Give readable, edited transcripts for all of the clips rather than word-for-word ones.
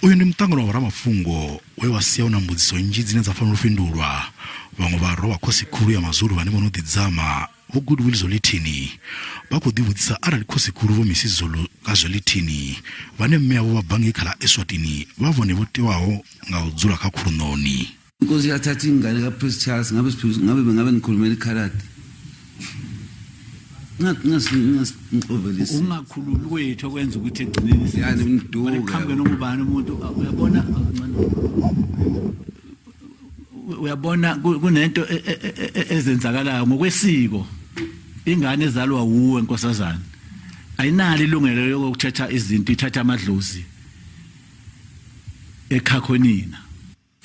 Uyu ndi mtangano wa Mafhungo we wasiya una mbudziso nnzhi dzine dza fanela u fhindulwa. Vhaṅwe vha ro wa Khosi-khulu ya MaZulu vhane vho no ḓidzama vho-Goodwill Zwelithini vha khou ḓivhudzisa arali Khosi-khulu vho-Misuzulu ka Zwelithini vhane mme avho vha bva ngei kha ḽa Eswatini vha vhone vho teaho nga u dzula kha khulunoni. Inkosi yathatha ingane kaPrince Charles ngabe nikhulumela ikhaladi. Ungakhulumi kwethu okwenza ukuthi egcineni yani umduka ekhambe nomubani umuntu uyabona kunento ezenzakalayo ngokwesiko. Ingane ezalwa wuwe nkosazana ayinalo ilungelo lokuthatha izinto ithatha amadlozi ekhakhonina.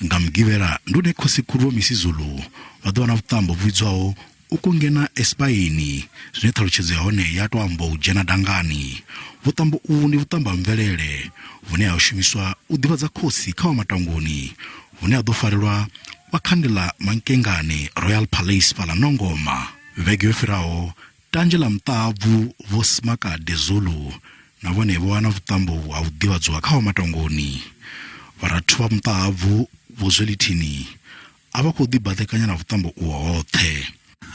Ngamgivela ndune Khosi-khulu vho-Misuzulu vhaḓo vhuṱambo vhudzwaho ukungena esibayini zwine ṱhalutshedzo ya hone ya to amba u dzhena dangani. Vhuṱambo uvu ndi vhuṱambo ha mvelele vhune ha shumiswa u divhadza khosi kha wa matangoni vhune ha ḓo farelwa wa khandela mankengane Royal Palace fhaḽa Nongoma. Vhege yo fhiraho tanzhe ḽa muṱabvu vho-Zulu na vhone vho wana vhuṱambo ha u divhadzwa kha wa matangoni. Vharathu vha muṱabvu vho-Zwelithini a vha khou ḓibaḓekanya na vhuṱambo uho hoṱhe.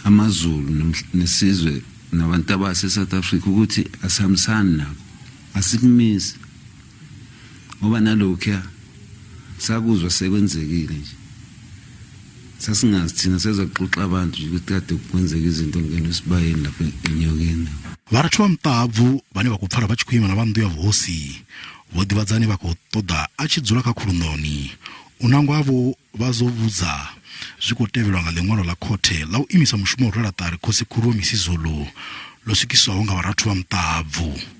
MaZulu nesizwe nabantu abase South Africa ukuthi asihambisani nabo asimisi ngoba nalokho sakuzwa sekwenzekile nje sasingazi thina sezoxoxa abantu ukuthi kade kwenzeka izinto ngene sibayeni lapha enyokeni. Vharathu vha muṱabvu vhane vha khou pfala vha tshi khou ima na vhandu ya vhuhosi vho divhadzani vha khou toda a tshi dzula kha khulunoni. Unangwa avho vha zwo vhudza zwi khou tevhelwa nga ḽiṅwalo ḽa khothe ḽa u imisa mushumo wa u rwela ṱari Khosi-khulu vho-Misuzulu ḽo swikiswaho nga vharathu vha muṱabvu.